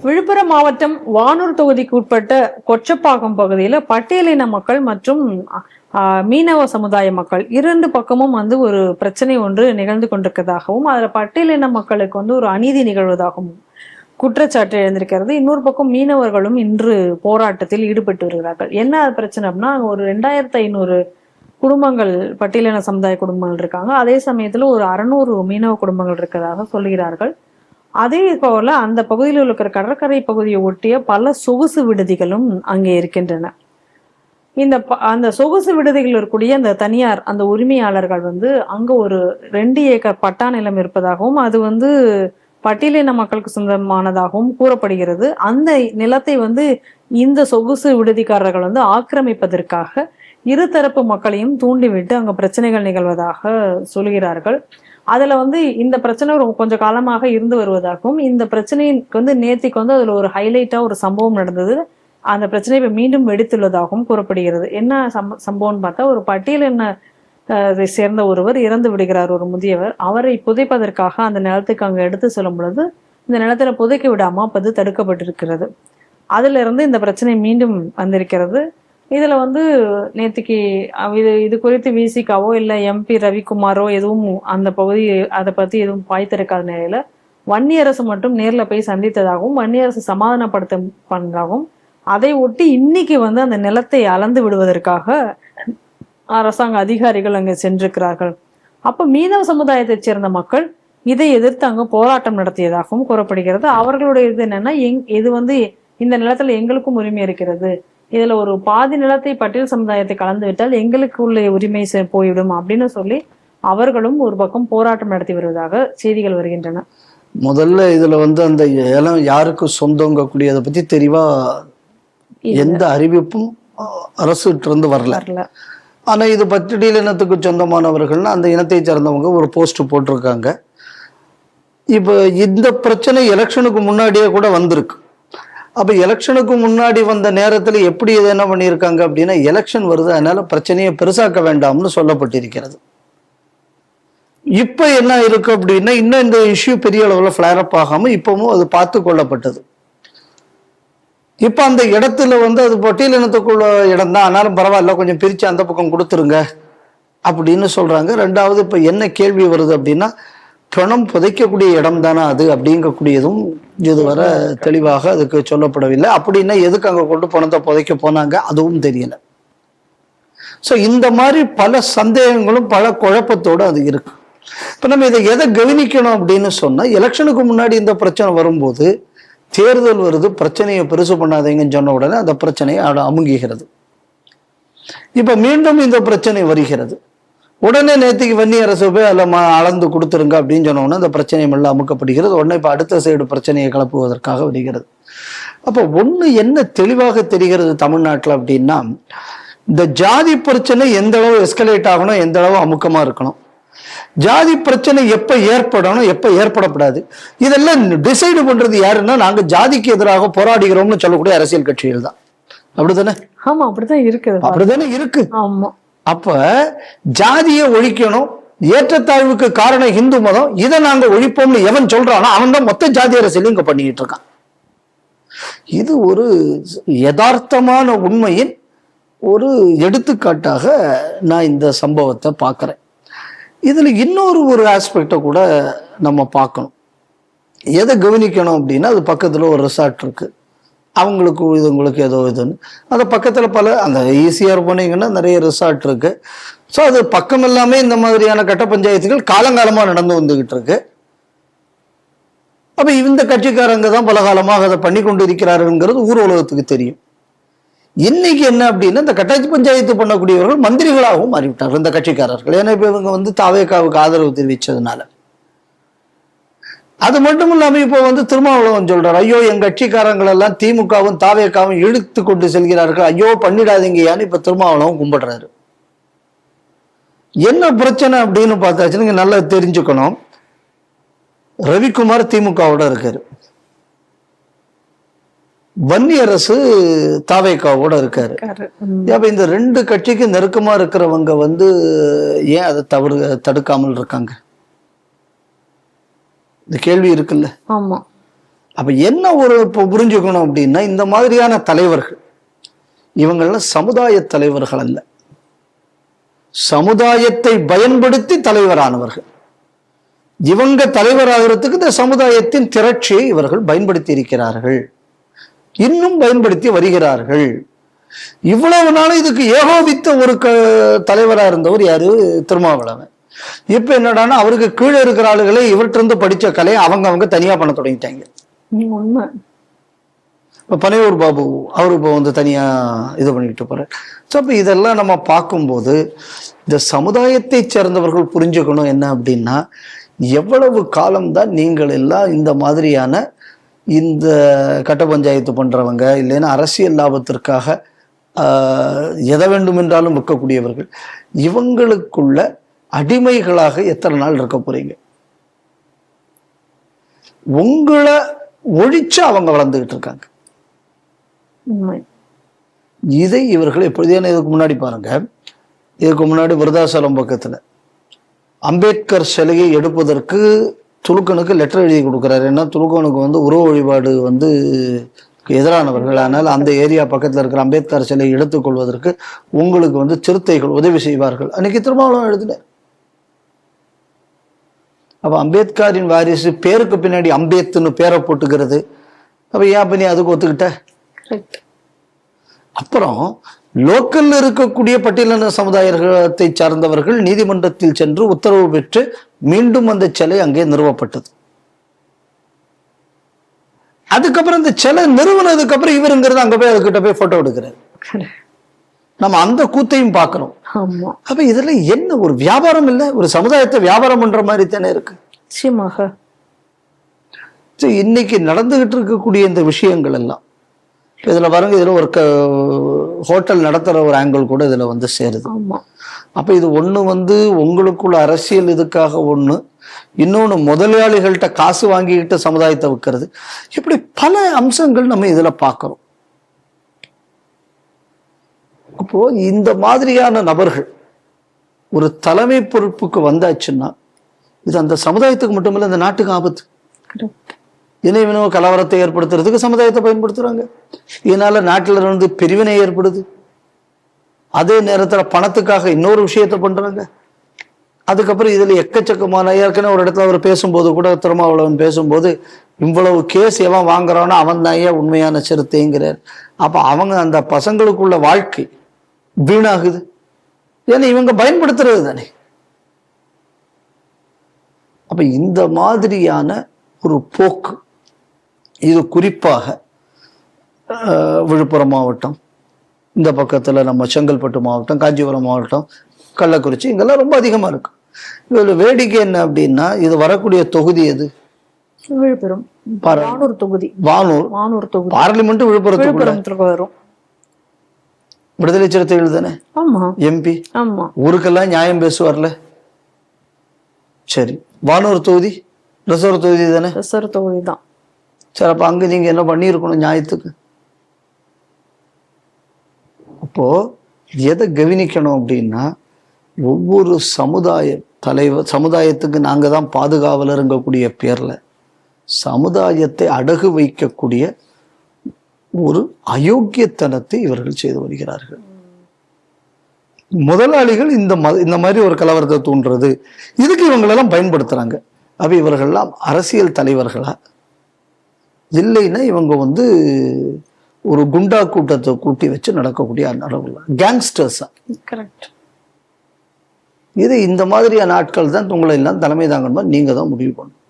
விழுப்புரம் மாவட்டம் வானூர் தொகுதிக்கு உட்பட்ட கொச்சப்பாக்கம் பகுதியில பட்டியலின மக்கள் மற்றும் மீனவ சமுதாய மக்கள் இரண்டு பக்கமும் ஒரு பிரச்சனை ஒன்று நிகழ்ந்து கொண்டிருக்கிறதாகவும் அதுல பட்டியலின மக்களுக்கு ஒரு அநீதி நிகழ்வதாகவும் குற்றச்சாட்டு எழுந்திருக்கிறது. இன்னொரு பக்கம் மீனவர்களும் இன்று போராட்டத்தில் ஈடுபட்டு வருகிறார்கள். என்ன பிரச்சனை அப்படின்னா, ஒரு 2500 குடும்பங்கள் பட்டியலின சமுதாய குடும்பங்கள் இருக்காங்க. அதே சமயத்துல ஒரு 600 மீனவ குடும்பங்கள் இருக்கிறதாக சொல்கிறார்கள். அதே போல அந்த பகுதியில் இருக்கிற கடற்கரை பகுதியை ஒட்டிய பல சொகுசு விடுதிகளும் அங்கே இருக்கின்றன. அந்த சொகுசு விடுதிகள் இருக்கக்கூடிய அந்த தனியார் அந்த உரிமையாளர்கள் அங்க ஒரு 2 ஏக்கர் பட்டா நிலம் இருப்பதாகவும் அது பட்டியலின மக்களுக்கு சொந்தமானதாகவும் கூறப்படுகிறது. அந்த நிலத்தை இந்த சொகுசு விடுதிக்காரர்கள் ஆக்கிரமிப்பதற்காக இருதரப்பு மக்களையும் தூண்டிவிட்டு அங்க பிரச்சனைகள் நிகழ்வதாக சொல்கிறார்கள். அதுல இந்த பிரச்சனை கொஞ்சம் காலமாக இருந்து வருவதாகவும் இந்த பிரச்சனைக்கு நேத்திக்கு அதுல ஒரு ஹைலைட்டா ஒரு சம்பவம் நடந்தது. அந்த பிரச்சனை இப்ப மீண்டும் வெடித்துள்ளதாகவும் கூறப்படுகிறது. என்ன சம்பவம்னு பார்த்தா, ஒரு பட்டியலின சேர்ந்த ஒருவர் இறந்து விடுகிறார், ஒரு முதியவர். அவரை புதைப்பதற்காக அந்த நிலத்துக்கு அங்க எடுத்து செல்லும் பொழுது இந்த நிலத்துல புதைக்க விடாம அது தடுக்கப்பட்டிருக்கிறது. அதுல இருந்து இந்த பிரச்சனை மீண்டும் வந்திருக்கிறது. இதுல நேற்றுக்கு இது குறித்து விசிகாவோ இல்ல எம்பி ரவிக்குமாரோ எதுவும் அந்த பகுதி அதை பத்தி எதுவும் பாய்த்திருக்காத நிலையில வன்னியரசு மட்டும் நேர்ல போய் சந்தித்ததாகவும் வன்னியரசு சமாதானப்படுத்த பண்ணதாகவும் அதை ஒட்டி இன்னைக்கு அந்த நிலத்தை அளந்து விடுவதற்காக அரசாங்க அதிகாரிகள் அங்க சென்றிருக்கிறார்கள். அப்ப மீனவ சமுதாயத்தைச் சேர்ந்த மக்கள் இதை எதிர்த்து அங்க போராட்டம் நடத்தியதாகவும் கூறப்படுகிறது. அவர்களுடைய இது என்னன்னா, இது இந்த நிலத்துல எங்களுக்கும் உரிமை இருக்கிறது, இதுல ஒரு பாதி நிலத்தை பட்டியல் சமுதாயத்தை கலந்து விட்டால் எங்களுக்கு உள்ள உரிமை போய்விடும் அப்படின்னு சொல்லி அவர்களும் ஒரு பக்கம் போராட்டம் நடத்தி வருவதாக செய்திகள் வருகின்றன. முதல்ல இதுல அந்த இடம் யாருக்கு சொந்தங்கக்கூடியதை பத்தி தெளிவா எந்த அறிவிப்பும் அரசுகிட்ட இருந்து வரல. ஆனா இது பட்டியல் இனத்துக்கு சொந்தமானவர்கள்னா அந்த இனத்தை சேர்ந்தவங்க ஒரு போஸ்ட் போட்டிருக்காங்க. இப்ப இந்த பிரச்சனை எலெக்ஷனுக்கு முன்னாடியே கூட வந்திருக்கு. அப்ப எலெக்ஷனுக்கு முன்னாடி வந்த நேரத்துல எப்படி இதை என்ன பண்ணியிருக்காங்க அப்படின்னா, எலெக்ஷன் வருது அதனால பிரச்சனையை பெருசாக்க வேண்டாம்னு சொல்லப்பட்டிருக்கிறது. இப்ப என்ன இருக்கு அப்படின்னா, இன்னும் இந்த இஷ்யூ பெரிய அளவுல ஃபிளேர் அப் ஆகாம இப்பவும் அது பார்த்து கொள்ளப்பட்டது. இப்ப அந்த இடத்துல அது பட்டியலினத்துக்குள்ள இடம் தான், ஆனாலும் பரவாயில்ல கொஞ்சம் பிரிச்சு அந்த பக்கம் கொடுத்துருங்க அப்படின்னு சொல்றாங்க. ரெண்டாவது இப்ப என்ன கேள்வி வருது அப்படின்னா, பணம் புதைக்கக்கூடிய இடம் தானே அது அப்படிங்கக்கூடியதும் இதுவரை தெளிவாக அதுக்கு சொல்லப்படவில்லை. அப்படின்னா எதுக்கு அங்க கொண்டு பணத்தை புதைக்க போனாங்க அதுவும் தெரியல. சோ இந்த மாதிரி பல சந்தேகங்களும் பல குழப்பத்தோடு அது இருக்கு. இப்ப நம்ம இதை எதை கவனிக்கணும் அப்படின்னு சொன்னா, எலெக்ஷனுக்கு முன்னாடி இந்த பிரச்சனை வரும்போது தேர்தல் வருது, பிரச்சனையை பெருசு பண்ணாதீங்கன்னு சொன்ன உடனே அந்த பிரச்சனையை அமுங்குகிறது. இப்ப மீண்டும் இந்த பிரச்சனை வருகிறது. உடனே நேற்றுக்கு வன்னியரசு போய் அதில் அளந்து கொடுத்துருங்க அப்படின்னு சொன்ன உடனே அந்த பிரச்சனை எல்லாம் அமுக்கப்படுகிறது. உடனே இப்போ அடுத்த சைடு பிரச்சனையை கிளப்புவதற்காக வருகிறது. அப்போ ஒன்று என்ன தெளிவாக தெரிகிறது தமிழ்நாட்டில் அப்படின்னா, இந்த ஜாதி பிரச்சனை எந்த அளவு எஸ்கலேட் ஆகணும், எந்த அளவு அமுக்கமாக இருக்கணும், ஜாதி பிரச்சனை எப்ப ஏற்படணும் எப்ப ஏற்படப்படாது, இதெல்லாம் டிசைடு பண்றது யாருன்னா நாங்க ஜாதிக்கு எதிராக போராடுகிறோம்னு சொல்லக்கூடிய அரசியல் கட்சிகள் தான். அப்படித்தானே? ஆமா, அப்படிதான் இருக்கு. அப்படித்தானே இருக்கு. ஆமா. அப்ப ஜாதியை ஒழிக்கணும், ஏற்றத்தாழ்வுக்கு காரணம் இந்து மதம், இதை நாங்க ஒழிப்போம்னு எவன் சொல்றானோ அவன் தான் மொத்த ஜாதி அரசியல் இங்க பண்ணிட்டு இருக்கான். இது ஒரு யதார்த்தமான உண்மையின் ஒரு எடுத்துக்காட்டாக நான் இந்த சம்பவத்தை பார்க்கிறேன். இதுல இன்னொரு ஆஸ்பெக்டை கூட நம்ம பார்க்கணும். எதை கவனிக்கணும் அப்படின்னா, அது பக்கத்துல ஒரு ரிசார்ட் இருக்கு, அவங்களுக்கு இதுங்களுக்கு ஏதோ இதுன்னு அந்த பக்கத்துல பல அந்த ஈஸியாக போனீங்கன்னா நிறைய ரிசார்ட் இருக்கு. ஸோ அது பக்கம் எல்லாமே இந்த மாதிரியான கட்ட பஞ்சாயத்துகள் காலங்காலமா நடந்து வந்துகிட்டு இருக்கு. அப்ப இந்த கட்சிக்காரங்க தான் பல காலமாக அதை பண்ணி கொண்டு இருக்கிறாருங்கிறது ஊர் உலகத்துக்கு தெரியும். இன்னைக்கு என்ன அப்படின்னா, இந்த கட்டாட்சி பஞ்சாயத்து பண்ணக்கூடியவர்கள் மந்திரிகளாகவும் மாறிவிட்டார்கள் இந்த கட்சிக்காரர்கள். ஏன்னா இப்ப இவங்க தாவேகாவுக்கு ஆதரவு தெரிவிச்சதுனால. அது மட்டும் இல்லாம இப்போ திருமாவளவன் சொல்றாரு, ஐயோ என் கட்சிக்காரங்கள் எல்லாம் திமுகவும் தாவேகாவும் இழுத்து கொண்டு செல்கிறார்கள், ஐயோ பண்ணிடாதீங்கயான்னு இப்ப திருமாவளவன் கும்பிடுறாரு. என்ன பிரச்சனை அப்படின்னு பார்த்தாச்சு, நீங்க நல்லா தெரிஞ்சுக்கணும். ரவிக்குமார் திமுகவோட இருக்காரு, வன்னியரசு தாவேகாவோட இருக்காரு. அப்ப இந்த ரெண்டு கட்சிக்கு நெருக்கமா இருக்கிறவங்க ஏன் அதை தடுக்காமல் இருக்காங்க? இந்த கேள்வி இருக்குல்ல. ஆமா. அப்ப என்ன ஒரு புரிஞ்சுக்கணும் அப்படின்னா, இந்த மாதிரியான தலைவர்கள் இவங்கெல்லாம் சமுதாய தலைவர்கள் அல்ல, சமுதாயத்தை பயன்படுத்தி தலைவரானவர்கள். இவங்க தலைவராகிறதுக்கு இந்த சமுதாயத்தின் திரட்சியை இவர்கள் பயன்படுத்தி இருக்கிறார்கள், இன்னும் பயன்படுத்தி வருகிறார்கள். இவ்வளவு நாள் இதுக்கு ஏகோபித்த ஒரு தலைவரா இருந்தவர் யாரு? திருமாவளவன். இப்ப என்னடான்னா அவருக்கு கீழே இருக்கிற ஆளுகளை இவர்கிட்ட இருந்து படிச்ச கலையை அவங்க தனியா பண்ண தொடங்கிட்டாங்க. உண்மை. இப்ப பனையூர் பாபு அவரு இப்போ வந்து தனியா இது பண்ணிட்டு போறாரு. ஸோ அப்ப இதெல்லாம் நம்ம பார்க்கும்போது இந்த சமுதாயத்தை சேர்ந்தவர்கள் புரிஞ்சுக்கணும் என்ன அப்படின்னா, எவ்வளவு காலம்தான் நீங்கள் எல்லாம் இந்த மாதிரியான இந்த கட்ட பஞ்சாயத்து பண்றவங்க, இல்லைன்னா அரசியல் லாபத்திற்காக எதை வேண்டுமென்றாலும் விற்கக்கூடியவர்கள், இவங்களுக்குள்ள அடிமைகளாக எத்தனை நாள் இருக்க போறீங்க? உங்களை ஒழிச்சு அவங்க வளர்ந்துகிட்டு இருக்காங்க. இதை இவர்கள் எப்பொழுதே இதுக்கு முன்னாடி பாருங்க, இதுக்கு முன்னாடி விருதாசலம் பக்கத்துல அம்பேத்கர் சிலையை எடுப்பதற்கு துலுக்கனுக்கு லெட்டர் எழுதி கொடுக்குறாரு. ஏன்னா துலுக்கனுக்கு வந்து உறவு வழிபாடு வந்து எதிரானவர்கள், ஆனால் அந்த ஏரியா பக்கத்துல இருக்கிற அம்பேத்கர் சிலையை எடுத்துக்கொள்வதற்கு உங்களுக்கு வந்து சிறுத்தைகள் உதவி செய்வார்கள். அன்னைக்கு திருமாவளவன் எழுதினார். அப்ப அம்பேத்கரின் வாரிசு பேருக்கு பின்னாடி அம்பேத்னு பேரை போட்டுக்கிறது. அப்ப ஏன் பண்ணி அதுக்கு ஒத்துக்கிட்ட? அப்புறம் லோக்கல்ல இருக்கக்கூடிய பட்டியலின சமுதாயத்தை சார்ந்தவர்கள் நீதிமன்றத்தில் சென்று உத்தரவு பெற்று மீண்டும் அந்த சிலை அங்கே நிறுவப்பட்டது. அதுக்கப்புறம் இந்த சிலை நிறுவனதுக்கு அப்புறம் இவருங்கிறது அங்க போய் அதுக்கிட்ட போய் போட்டோ எடுக்கிறாரு. நம்ம அந்த கூத்தையும் பார்க்கிறோம். அப்ப இதுல என்ன ஒரு வியாபாரம் இல்ல, ஒரு சமுதாயத்தை வியாபாரம் பண்ற மாதிரி தானே இருக்கு. நிச்சயமாக இன்னைக்கு நடந்துகிட்டு இருக்கக்கூடிய இந்த விஷயங்கள் எல்லாம் இதுல பாருங்க, இதுல ஒரு ஹோட்டல் நடத்துற ஒரு ஆங்கிள் கூட இதுல வந்து சேருது. அப்ப இது ஒண்ணு வந்து உங்களுக்குள்ள அரசியல் இதுக்காக ஒண்ணு, இன்னொன்னு முதலாளிகள்கிட்ட காசு வாங்கிக்கிட்டு சமுதாயத்தை விற்கிறது. இப்படி பல அம்சங்கள் நம்ம இதுல பார்க்கிறோம். அப்போ இந்த மாதிரியான நபர்கள் ஒரு தலைமை பொறுப்புக்கு வந்தாச்சுன்னா இது அந்த சமுதாயத்துக்கு மட்டுமில்ல, இந்த நாட்டுக்கு ஆபத்து. இணைவினோ கலவரத்தை ஏற்படுத்துறதுக்கு சமுதாயத்தை பயன்படுத்துறாங்க. இதனால நாட்டில இருந்து பிரிவினை ஏற்படுது. அதே நேரத்துல பணத்துக்காக இன்னொரு விஷயத்த பண்றாங்க. அதுக்கப்புறம் இதுல எக்கச்சக்கமான, ஏற்கனவே ஒரு இடத்துல அவர் பேசும்போது கூட, திருமாவளவன் பேசும்போது, இவ்வளவு கேஸ் எவன் வாங்குறானோ அவன் தான் ஏன் உண்மையான சிறுத்தைங்கிறார். அப்ப அவங்க அந்த பசங்களுக்குள்ள வாழ்க்கை வீணாகுது. ஏன்னா இவங்க பயன்படுத்துறது தானே. அப்ப இந்த மாதிரியான ஒரு போக்கு இது குறிப்பாக விழுப்புரம் மாவட்டம், இந்த பக்கத்துல நம்ம செங்கல்பட்டு மாவட்டம், காஞ்சிபுரம் மாவட்டம், கள்ளக்குறிச்சி, இங்கெல்லாம் ரொம்ப அதிகமா இருக்கு. இதுல வேடிக்கை என்ன அப்படின்னா, இது வரக்கூடிய தொகுதி எது? விழுப்புரம் தொகுதி. வானூர் தொகுதி. பார்லிமெண்ட் விழுப்புரத்துக்கு வரும். விடுதலை சிறுத்தைகள் தானே எம்பி. ஊருக்கெல்லாம் நியாயம் பேசுவார்ல. சரி, வானூர் தொகுதி ரிசர்வ் தொகுதி தானே? ரிசர்வ் தொகுதி தான். சரி, அப்ப அங்க நீங்க என்ன பண்ணிருக்கணும் நியாயத்துக்கு? அப்போ எதை கவனிக்கணும் அப்படின்னா, ஒவ்வொரு சமுதாயத்துக்கு நாங்க தான் பாதுகாவலருங்கக்கூடிய பேர்ல சமுதாயத்தை அடகு வைக்கக்கூடிய ஒரு அயோக்கியத்தனத்தை இவர்கள் செய்து வருகிறார்கள். முதலாளிகள் இந்த மாதிரி ஒரு கலவரத்தை தூண்டுறது, இதுக்கு இவங்களெல்லாம் பயன்படுத்துறாங்க. அப்ப இவர்கள்லாம் அரசியல் தலைவர்களா? இல்லைன்னா இவங்க வந்து ஒரு குண்டா கூட்டத்தை கூட்டி வச்சு நடக்கக்கூடிய கேங்ஸ்டர்ஸா? இது இந்த மாதிரியான ஆட்கள் தான் உங்களை எல்லாம் தலைமை தாங்கணுமா நீங்க தான் முடிவு பண்ணணும்.